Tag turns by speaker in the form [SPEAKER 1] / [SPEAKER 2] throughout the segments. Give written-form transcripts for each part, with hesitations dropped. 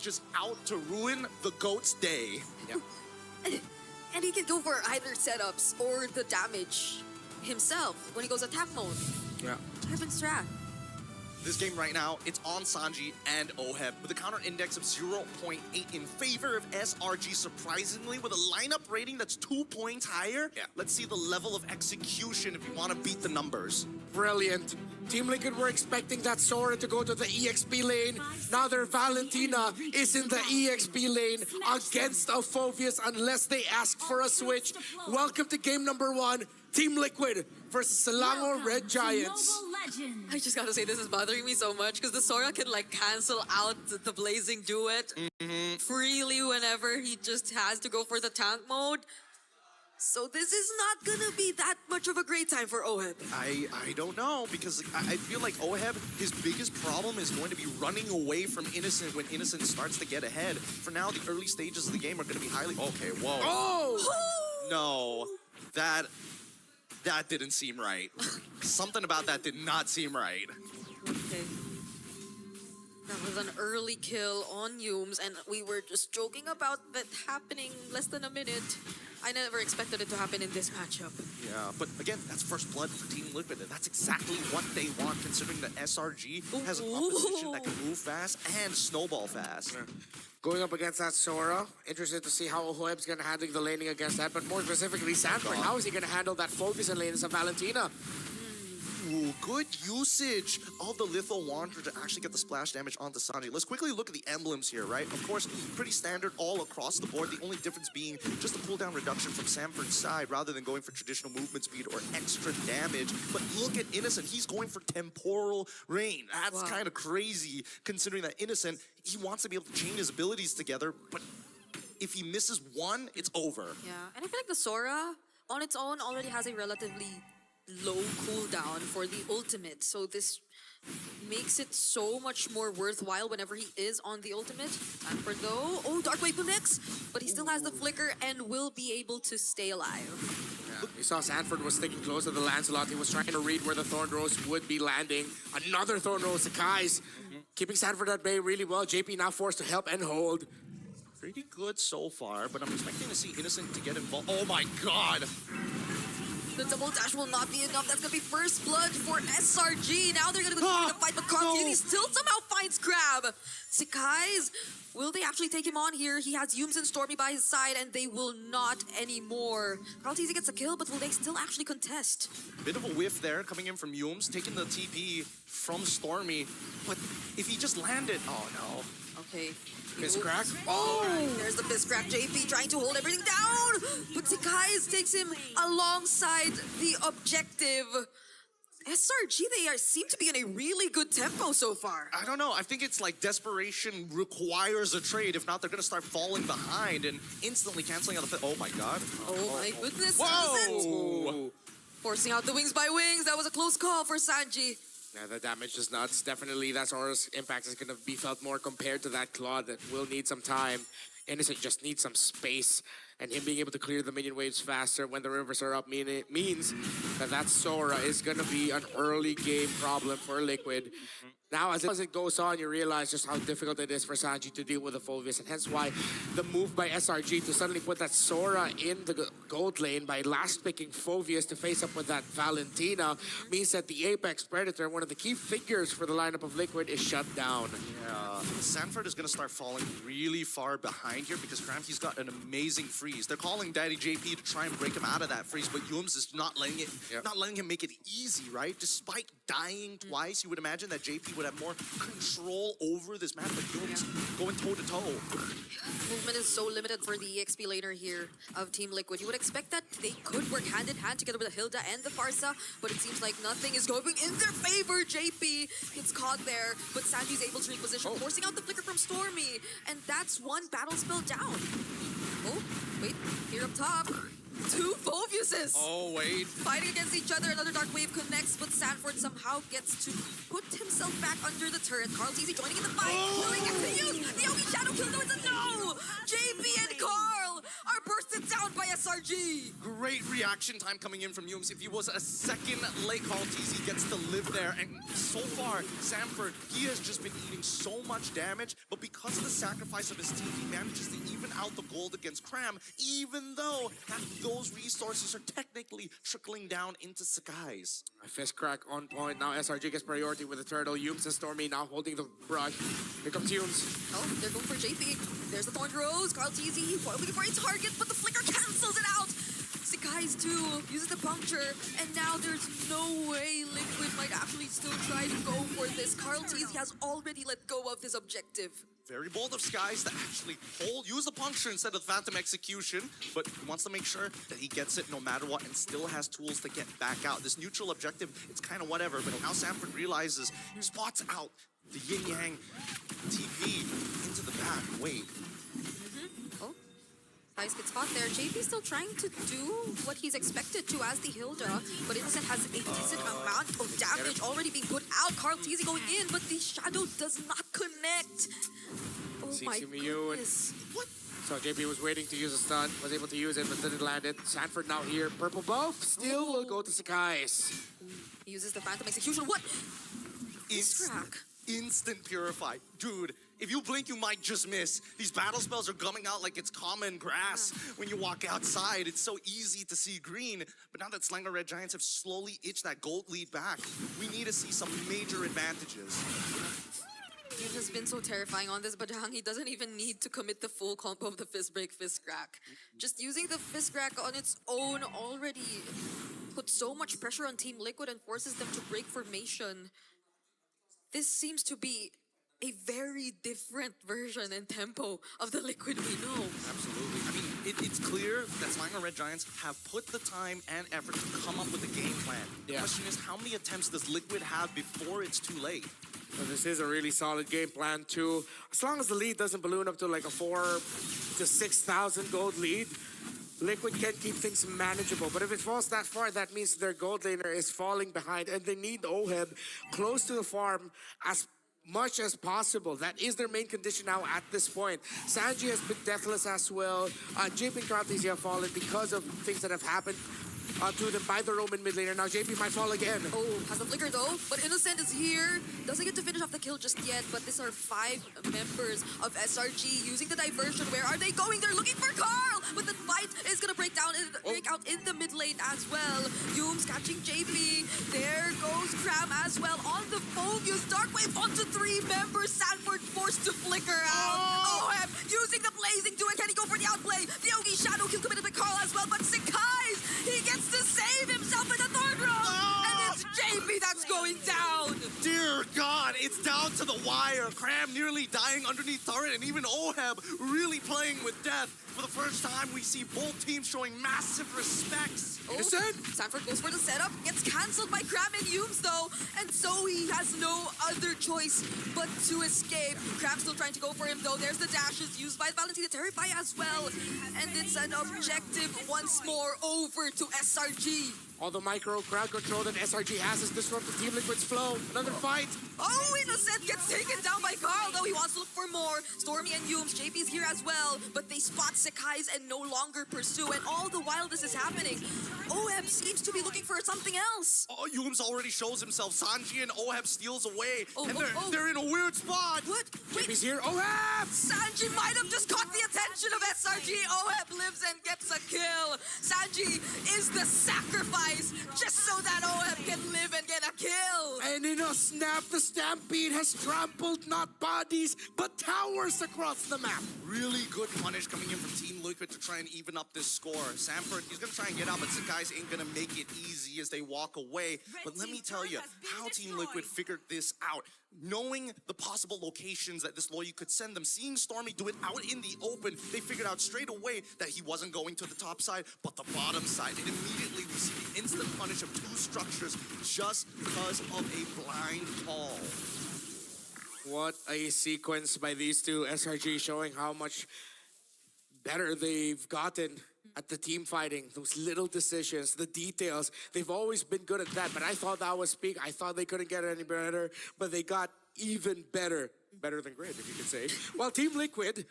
[SPEAKER 1] just out to ruin the GOAT's day.
[SPEAKER 2] Yeah.
[SPEAKER 3] And he can go for either setups or the damage himself when he goes attack mode.
[SPEAKER 2] Yeah.
[SPEAKER 3] Type and strat.
[SPEAKER 1] This game right now, it's on Sanji and Oheb with a counter index of 0.8 in favor of SRG, surprisingly, with a lineup rating that's 2 points higher.
[SPEAKER 2] Yeah.
[SPEAKER 1] Let's see the level of execution if you want to beat the numbers.
[SPEAKER 2] Brilliant. Team Liquid were expecting that Sora to go to the EXP lane. Now their Valentina is in the EXP lane against a Phoveus unless they ask for a switch. Welcome to game number 1. Team Liquid versus Selangor Red Giants.
[SPEAKER 3] I just gotta say, this is bothering me so much because the Sora can like cancel out the Blazing Duet freely whenever he just has to go for the tank mode. So this is not gonna be that much of a great time for Oheb.
[SPEAKER 1] I don't know, because I feel like Oheb, his biggest problem is going to be running away from Innocent when Innocent starts to get ahead. For now, the early stages of the game are going to be highly... Okay, whoa.
[SPEAKER 2] Oh!
[SPEAKER 1] No, that didn't seem right. Something about that did not seem right.
[SPEAKER 3] Okay. That was an early kill on Yumes, and we were just joking about that happening less than a minute. I never expected it to happen in this matchup.
[SPEAKER 1] Yeah, but again, that's first blood for Team Liquid, and that's exactly what they want, considering that SRG has an opposition that can move fast and snowball fast.
[SPEAKER 2] Yeah. Going up against that Sora, interested to see how Oheb's going to handle the laning against that, but more specifically Sanford, how is he going to handle that focus and lane as a Valentina?
[SPEAKER 1] Ooh, good usage of the Litho Wanderer to actually get the splash damage onto Sanji. Let's quickly look at the emblems here, right? Of course, pretty standard all across the board. The only difference being just a cooldown reduction from Sanford's side rather than going for traditional movement speed or extra damage. But look at Innocent. He's going for temporal rain. That's kind of crazy considering that Innocent, he wants to be able to chain his abilities together, but if he misses one, it's over.
[SPEAKER 3] Yeah, and I feel like the Sora on its own already has a relatively low cooldown for the ultimate, so this makes it so much more worthwhile whenever he is on the ultimate. Sanford though, oh, Dark Wave connects, but he still has the flicker and will be able to stay alive.
[SPEAKER 2] Yeah. You saw Sanford was sticking close to the Lancelot. He was trying to read where the Thorn Rose would be landing. Another Thorn Rose, Sakai's keeping Sanford at bay really well. JP now forced to help and hold.
[SPEAKER 1] Pretty good so far, but I'm expecting to see Innocent to get involved. Oh my god!
[SPEAKER 3] The double dash will not be enough. That's gonna be first blood for SRG. Now they're gonna continue to fight, but Carl TZ still somehow finds Crab. Sakai's, will they actually take him on here? He has Yumes and Stormy by his side, and they will not anymore. Carl TZ gets a kill, but will they still actually contest?
[SPEAKER 1] Bit of a whiff there coming in from Yumes, taking the TP from Stormy. But if he just landed, oh no.
[SPEAKER 3] Okay.
[SPEAKER 2] Fist crack.
[SPEAKER 3] Oh! There's the fist crack. JP trying to hold everything down, but Sakai's takes him alongside the objective. SRG, they seem to be in a really good tempo so far.
[SPEAKER 1] I don't know. I think it's like desperation requires a trade. If not, they're going to start falling behind and instantly canceling out the... Oh my god.
[SPEAKER 3] Oh my goodness.
[SPEAKER 1] Whoa!
[SPEAKER 3] Forcing out the wings by wings. That was a close call for Sanji.
[SPEAKER 2] Yeah, the damage is nuts. Definitely that Sora's impact is going to be felt more compared to that Claude that will need some time. Innocent just needs some space, and him being able to clear the minion waves faster when the rivers are up means that Sora is going to be an early game problem for Liquid. Now, as it goes on, you realize just how difficult it is for Sanji to deal with the Phoveus, and hence why the move by SRG to suddenly put that Sora in the gold lane by last picking Phoveus to face up with that Valentina means that the Apex Predator, one of the key figures for the lineup of Liquid, is shut down.
[SPEAKER 1] Yeah, Sanford is going to start falling really far behind here because Crampy's got an amazing freeze. They're calling Daddy JP to try and break him out of that freeze, but Yumes is not letting him make it easy, right? Despite dying twice, you would imagine that JP would have more control over this map, but Yumes going toe-to-toe.
[SPEAKER 3] Movement is so limited for the EXP laner here of Team Liquid. You would expect that they could work hand-in-hand together with the Hilda and the Farsa, but it seems like nothing is going in their favor. JP gets caught there, but Sanji's able to reposition, forcing out the flicker from Stormy, and that's one battle spell down. Oh, wait, here up top. Two Phoviuses!
[SPEAKER 1] Oh, wait.
[SPEAKER 3] Fighting against each other, another Dark Wave connects, but Sanford somehow gets to put himself back under the turret. Carl TZ joining in the fight. Will he get to use the Obi Shadow Kill? No, it's a no! JP and Carl are bursted down by SRG.
[SPEAKER 1] Great reaction time coming in from Yums. If he was a second late, Carl TZ gets to live there. And so far, Sanford, he has just been eating so much damage. But because of the sacrifice of his team, he manages to even out the gold against Cram, even though those resources are technically trickling down into Sakai's.
[SPEAKER 2] A fist crack on point. Now SRG gets priority with the turtle. Yums and Stormy now holding the brush. Here comes Yums.
[SPEAKER 3] Oh, they're going for JP. There's the Thorn Rose. Carl TZ looking for a target, but the flicker cancels it out. Sakai's too uses the puncture, and now there's no way Liquid might actually still try to go for this. Carl TZ has already let go of his objective.
[SPEAKER 1] Very bold of Skies to actually use the puncture instead of Phantom Execution, but he wants to make sure that he gets it no matter what and still has tools to get back out. This neutral objective, it's kind of whatever, but now Sanford realizes, spots out the Yin Yang TP into the back. Wait.
[SPEAKER 3] Oh, nice good spot there. JP still trying to do what he's expected to as the Hilda, but Innocent has a decent amount of damage already being put out. Carl TZ going in, but the shadow does not connect. Oh my goodness.
[SPEAKER 1] What?
[SPEAKER 2] So JP was waiting to use a stun, was able to use it, but didn't land it. Sanford now here, purple buff, still will go to Sakai's.
[SPEAKER 3] He uses the Phantom Execution. What? Crack.
[SPEAKER 1] Instant purify. Dude, if you blink, you might just miss. These battle spells are coming out like it's common grass. When you walk outside, it's so easy to see green. But now that Slanger Red Giants have slowly itched that gold lead back, we need to see some major advantages.
[SPEAKER 3] It has been so terrifying on this, but Hangi doesn't even need to commit the full combo of the fist break, fist crack. Just using the fist crack on its own already puts so much pressure on Team Liquid and forces them to break formation. This seems to be a very different version and tempo of the Liquid we know.
[SPEAKER 1] Absolutely. I mean, it's clear that Slanger Red Giants have put the time and effort to come up with a game plan. The question is, how many attempts does Liquid have before it's too late?
[SPEAKER 2] So this is a really solid game plan too. As long as the lead doesn't balloon up to like a 4,000 to 6,000 gold lead, Liquid can keep things manageable. But if it falls that far, that means their gold laner is falling behind, and they need Oheb close to the farm as much as possible. That is their main condition now at this point. Sanji has been deathless as well. JP and Kratis have fallen because of things that have happened to them by the Roman mid laner. Now JP might fall again.
[SPEAKER 3] Oh, has the flicker though, but Innocent is here. Doesn't get to finish off the kill just yet, but these are 5 members of SRG using the diversion. Where are they going? They're looking for Carl, but the fight is gonna break out in the mid lane as well. Yums catching JP. There goes Cram as well on the Phobius. Darkwave onto 3 members. Sanford forced to flicker out. Oh, using the blazing duet. Can he go for the outplay? The Yogi Shadow kill committed by Carl as well, but Sakai's, he gets to save himself in the third row. And it's JP that's going down.
[SPEAKER 1] Dear God, it's down to the wire. Cram nearly dying underneath turret, and even Oheb really playing with death. For the first time, we see both teams showing massive respects.
[SPEAKER 3] Oh, Sanford goes for the setup, gets cancelled by Cram and Yums though, and so he has no other choice but to escape. Cram still trying to go for him though. There's the dashes used by Valentina Terrify as well. And it's an objective once more over to SRG.
[SPEAKER 2] All the micro crowd control that SRG has is disrupted Team Liquid's flow. Another fight.
[SPEAKER 3] Oh, Innocent gets taken down by Carl, though he wants to look for more. Stormy and Yums, JP's here as well, but they spot Sakai's and no longer pursue, and all the while this is happening, Oheb seems to be looking for something else.
[SPEAKER 1] Oh, Yums already shows himself. Sanji and Oheb steals away, they're in a weird spot.
[SPEAKER 3] What? Wait.
[SPEAKER 2] JP's here. Oheb!
[SPEAKER 3] Sanji might have just caught the attention of SRG. Oheb lives and gets a kill. Sanji is the sacrifice just so that Oheb can live and get a kill.
[SPEAKER 2] And in a snap, the Stampede has trampled not bodies, but towers across the map.
[SPEAKER 1] Really good punish coming in from Team Liquid to try and even up this score. Sanford, he's gonna try and get out, but Sakai's ain't gonna make it easy as they walk away. But let me tell you how Team Liquid figured this out. Knowing the possible locations that this lawyer could send them, seeing Stormy do it out in the open, they figured out straight away that he wasn't going to the top side, but the bottom side. And immediately we see the instant punish of 2 structures just because of a blind call.
[SPEAKER 2] What a sequence by these two. SRG showing how much better they've gotten at the team fighting. Those little decisions, the details. They've always been good at that, but I thought that was peak. I thought they couldn't get any better, but they got even better. Better than great, if you could say. While Team Liquid,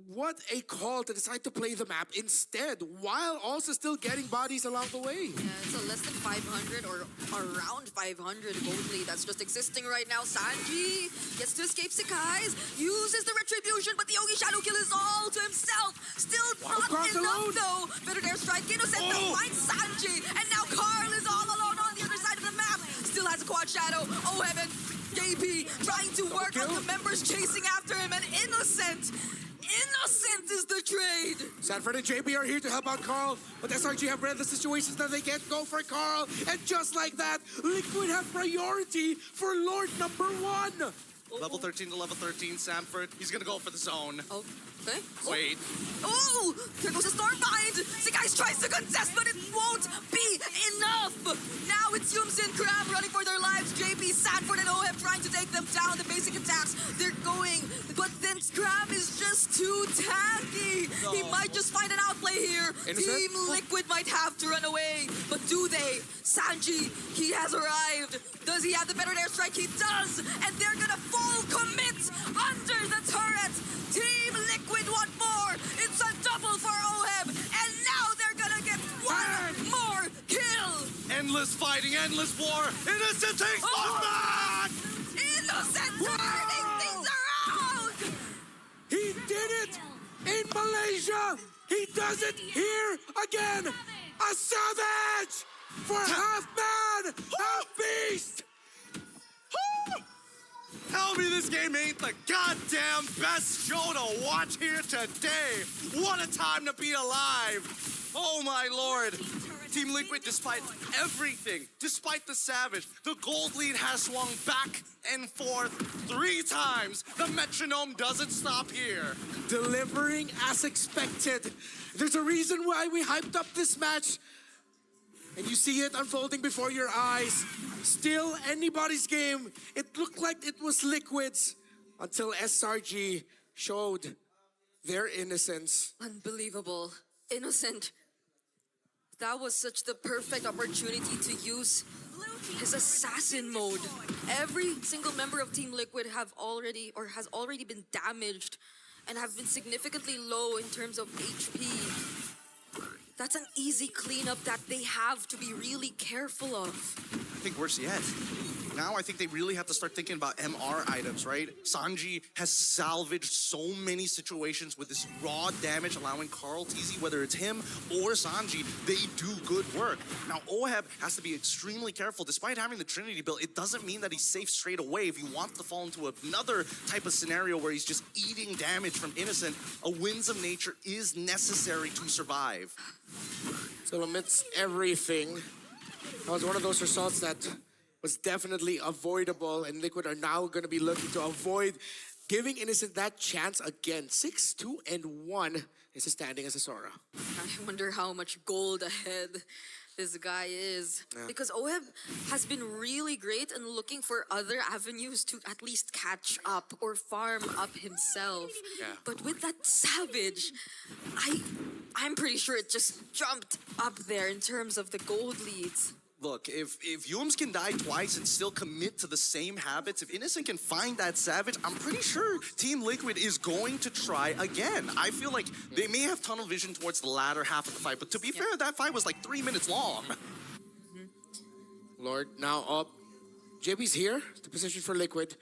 [SPEAKER 2] What a call to decide to play the map instead, while also still getting bodies along the way.
[SPEAKER 3] Yeah, it's a less than 500 or around 500 gold lead that's just existing right now. Sanji gets to escape Sakai's, uses the retribution, but the Yogi Shadow Kill is all to himself. Still not enough though. Better Airstrike, Innocent though finds Sanji, and now Carl is all alone on the other side of the map. Still has a quad shadow. Oh heaven, JP trying to work on the members chasing after him, and Innocent is the trade.
[SPEAKER 2] Sanford and JP are here to help out Carl, but SRG have read the situations that they can't go for Carl, and just like that, Liquid have priority for Lord number 1.
[SPEAKER 1] Level 13 to level 13, Sanford. He's gonna go for the zone.
[SPEAKER 3] Okay.
[SPEAKER 1] Wait.
[SPEAKER 3] Oh, there goes a Stormbind. Sakai's tries to contest, but it won't be enough. Now it's Yums and Crab running for their lives. JP, Sanford, and Oheb trying to take them down. The basic attacks, they're going, but then Crab is just too tacky.
[SPEAKER 1] No.
[SPEAKER 3] He might just find an outplay here.
[SPEAKER 2] Innocent?
[SPEAKER 3] Team Liquid might have to run away, but do they? Sanji, he has arrived. Does he have the better airstrike? He does, and they're gonna full commit under the turret. Team Liquid want more. It's a double for Oheb, and now they're gonna get one more kill.
[SPEAKER 1] Endless fighting, endless war. Innocent takes one back!
[SPEAKER 3] Innocent turning things around.
[SPEAKER 2] He did it in Malaysia. He does it here again. A savage for half man, half beast.
[SPEAKER 1] Tell me this game ain't the goddamn best show to watch here today. What a time to be alive. Oh my lord. Team Liquid, despite everything, despite the Savage, the gold lead has swung back and forth 3 times. The metronome doesn't stop here.
[SPEAKER 2] Delivering as expected. There's a reason why we hyped up this match. And you see it unfolding before your eyes. Still anybody's game. It looked like it was Liquid's until SRG showed their innocence.
[SPEAKER 3] Unbelievable. Innocent. That was such the perfect opportunity to use his assassin mode. Every single member of Team Liquid has already been damaged and have been significantly low in terms of HP. That's an easy cleanup that they have to be really careful of.
[SPEAKER 1] I think worse yet. Now I think they really have to start thinking about MR items, right? Sanji has salvaged so many situations with this raw damage, allowing Carl TZ, whether it's him or Sanji, they do good work. Now Oheb has to be extremely careful. Despite having the Trinity build, it doesn't mean that he's safe straight away. If he wants to fall into another type of scenario where he's just eating damage from Innocent, a Winds of Nature is necessary to survive.
[SPEAKER 2] So amidst everything, that was one of those results that was definitely avoidable, and Liquid are now going to be looking to avoid giving Innocent that chance again. 6-2-1 is his standing as a Sora.
[SPEAKER 3] I wonder how much gold ahead this guy is.
[SPEAKER 2] Yeah.
[SPEAKER 3] Because Oheb has been really great in looking for other avenues to at least catch up or farm up himself.
[SPEAKER 2] Yeah.
[SPEAKER 3] But with that Savage, I'm pretty sure it just jumped up there in terms of the gold leads.
[SPEAKER 1] Look, if Yums can die twice and still commit to the same habits, if Innocent can find that Savage, I'm pretty sure Team Liquid is going to try again. I feel like they may have tunnel vision towards the latter half of the fight, but to be fair, that fight was like 3 minutes long.
[SPEAKER 2] Lord now up. JP's here, the position for Liquid.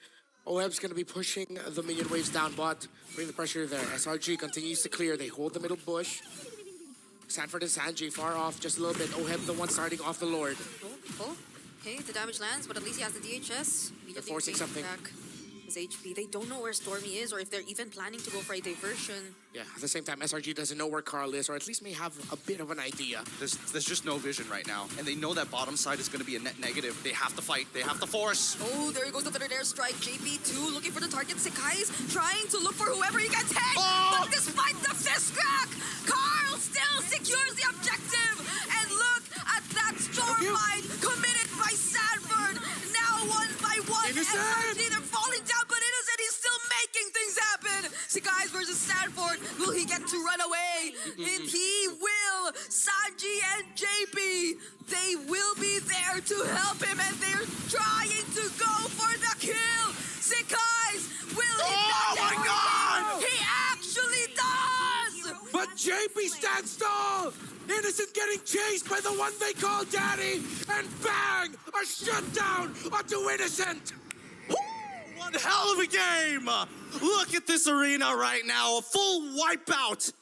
[SPEAKER 2] Oheb's going to be pushing the minion waves down bot, bring the pressure there. SRG continues to clear. They hold the middle bush. Sanford and Sanji far off just a little bit. Oheb the one starting off the Lord.
[SPEAKER 3] Oh, okay, the damage lands, but at least he has the DHS.
[SPEAKER 2] They're forcing something.
[SPEAKER 3] Back his HP. They don't know where Stormy is or if they're even planning to go for a diversion.
[SPEAKER 2] Yeah, at the same time, SRG doesn't know where Carl is, or at least may have a bit of an idea.
[SPEAKER 1] There's just no vision right now, and they know that bottom side is going to be a net negative. They have to fight. They have to force.
[SPEAKER 3] Oh, there goes the third airstrike. JP2 looking for the target. Sakai's trying to look for whoever he can take.
[SPEAKER 1] Oh!
[SPEAKER 3] But despite the fist crack, Carl still secures the objective. And look at that Stormlight committed by Sanford. Now 1 by 1.
[SPEAKER 2] Innocent!
[SPEAKER 3] SRG, they're falling down, but Innocent, he's still making things happen. Sakai's versus Sanford. Will he get to run away? And he will. Sanji and JP, they will be there to help him, and they're trying to go for the kill. Sakai's, will he
[SPEAKER 1] Oh
[SPEAKER 3] not
[SPEAKER 1] my
[SPEAKER 3] get
[SPEAKER 1] God!
[SPEAKER 3] He actually
[SPEAKER 2] JP stands tall! Innocent getting chased by the one they call Daddy! And bang! A shutdown onto Innocent!
[SPEAKER 1] One hell of a game! Look at this arena right now, a full wipeout.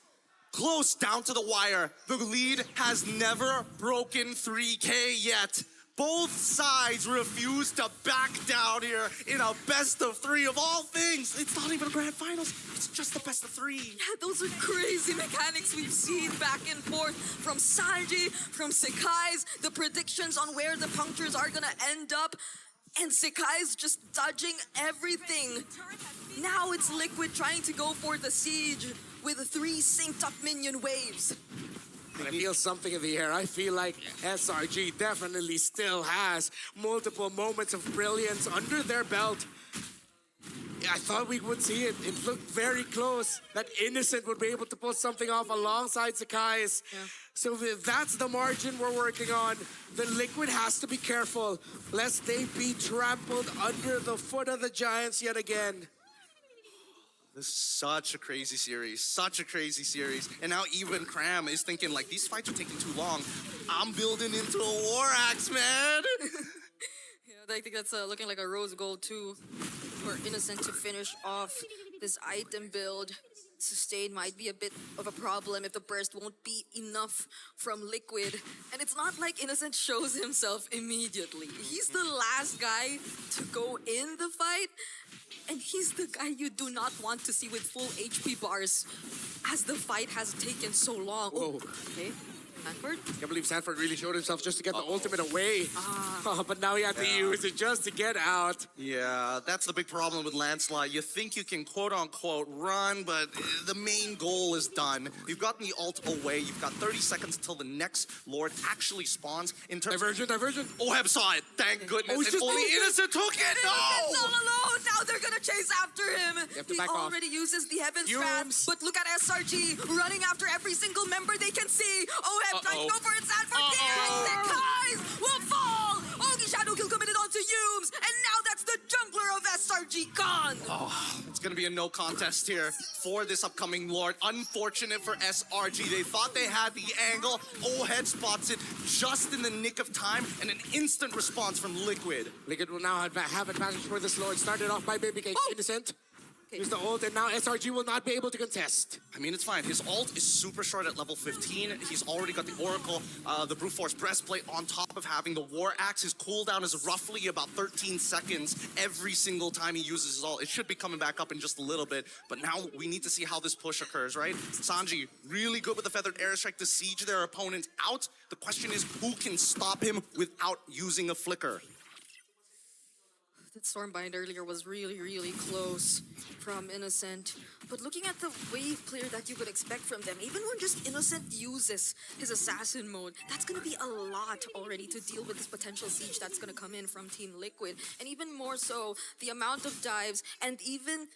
[SPEAKER 1] Close down to the wire. The lead has never broken 3K yet. Both sides refuse to back down here in a best of three of all things. It's not even a grand finals. It's just the best of three.
[SPEAKER 3] Yeah, those are crazy mechanics we've seen back and forth from Sanji, from Sekai's, the predictions on where the punctures are gonna end up, and Sekai's just dodging everything. Now it's Liquid trying to go for the siege with 3 synced up minion waves.
[SPEAKER 2] I feel something in the air. I feel like SRG definitely still has multiple moments of brilliance under their belt. Yeah, I thought we would see it. It looked very close that Innocent would be able to pull something off alongside Sekai's.
[SPEAKER 3] Yeah.
[SPEAKER 2] So that's the margin we're working on. The Liquid has to be careful lest they be trampled under the foot of the Giants yet again.
[SPEAKER 1] This is such a crazy series, such a crazy series. And now even Cram is thinking like, these fights are taking too long. I'm building into a war axe, man.
[SPEAKER 3] Yeah, I think that's looking like a rose gold too for Innocent to finish off this item build. Sustain might be a bit of a problem if the burst won't be enough from Liquid. And it's not like Innocent shows himself immediately. He's the last guy to go in the fight. And he's the guy you do not want to see with full HP bars as the fight has taken so long.
[SPEAKER 2] Whoa.
[SPEAKER 3] Okay. Sanford?
[SPEAKER 2] I can't believe Sanford really showed himself just to get the ultimate away. But now he had to use it just to get out.
[SPEAKER 1] Yeah, that's the big problem with Lancelot. You think you can quote-unquote run, but the main goal is done. You've gotten the ult away. You've got 30 seconds until the next Lord actually spawns. In terms
[SPEAKER 2] Diversion.
[SPEAKER 1] Oheb saw it, thank goodness.
[SPEAKER 2] Oh, it's
[SPEAKER 1] and
[SPEAKER 2] just-
[SPEAKER 1] only Innocent took it,
[SPEAKER 3] Innocent's all
[SPEAKER 1] no!
[SPEAKER 3] alone! Now they're gonna chase after him!
[SPEAKER 2] have to
[SPEAKER 3] He
[SPEAKER 2] back off.
[SPEAKER 3] already uses the Heaven's
[SPEAKER 2] Fumes.
[SPEAKER 3] Wrath, but look at SRG running after every single member they can see! Oheb trying to go for it, Sanford there! Sekai's will fall! Ogi Shadow Kill committed onto Humes, and now that's the jungler of SRG gone!
[SPEAKER 1] It's gonna be a no contest here for this upcoming Lord. Unfortunate for SRG. They thought they had the angle. Oheb spots it just in the nick of time, and an instant response from Liquid.
[SPEAKER 2] Liquid will now have advantage for this Lord. Started off by Baby Cake. Innocent. Use the ult, and now SRG will not be able to contest.
[SPEAKER 1] I mean, it's fine. His ult is super short at level 15. He's already got the Oracle, the Brute Force Breastplate on top of having the War Axe. His cooldown is roughly about 13 seconds every single time he uses his ult. It should be coming back up in just a little bit, but now we need to see how this push occurs, right? Sanji, really good with the Feathered Airstrike to siege their opponent out. The question is, who can stop him without using a flicker?
[SPEAKER 3] That Stormbind earlier was really, really close from Innocent. But looking at the wave clear that you could expect from them, even when just Innocent uses his assassin mode, that's gonna be a lot already to deal with this potential siege that's gonna come in from Team Liquid. And even more so, the amount of dives and even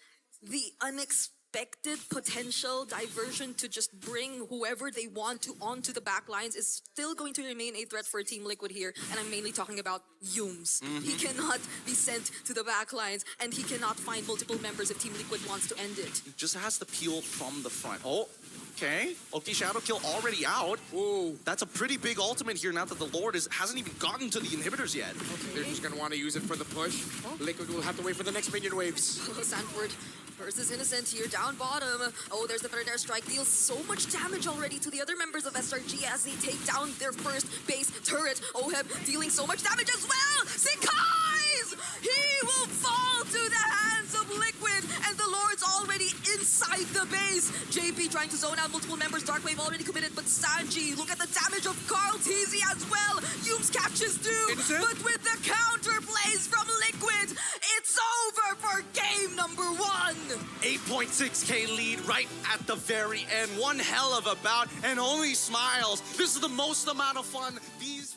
[SPEAKER 3] the unexpected potential diversion to just bring whoever they want to onto the back lines is still going to remain a threat for Team Liquid here, and I'm mainly talking about Humes. He cannot be sent to the back lines, and he cannot find multiple members if Team Liquid wants to end it.
[SPEAKER 1] He just has to peel from the front. Oh, okay. Oki Shadow Kill already out.
[SPEAKER 2] Ooh.
[SPEAKER 1] That's a pretty big ultimate here now that the Lord hasn't even gotten to the inhibitors yet.
[SPEAKER 2] They're just going to want to use it for the push. Liquid will have to wait for the next minion waves.
[SPEAKER 3] Sanford versus Innocent here down bottom. Oh, there's the Feathered Airstrike. Deals so much damage already to the other members of SRG as they take down their first base turret. Oheb dealing so much damage as well. Sekai's! He will fall to the hands of Liquid, and the Lord's already inside the base. JP trying to zone out multiple members. Darkwave already committed, but Sanji, look at the damage of Carl Teasy as well. Humes catches too, but with the counter plays from Liquid, it's over for game number 1.
[SPEAKER 1] 8.6k lead right at the very end. One hell of a bout, and only smiles. This is the most amount of fun these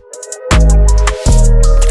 [SPEAKER 1] 10...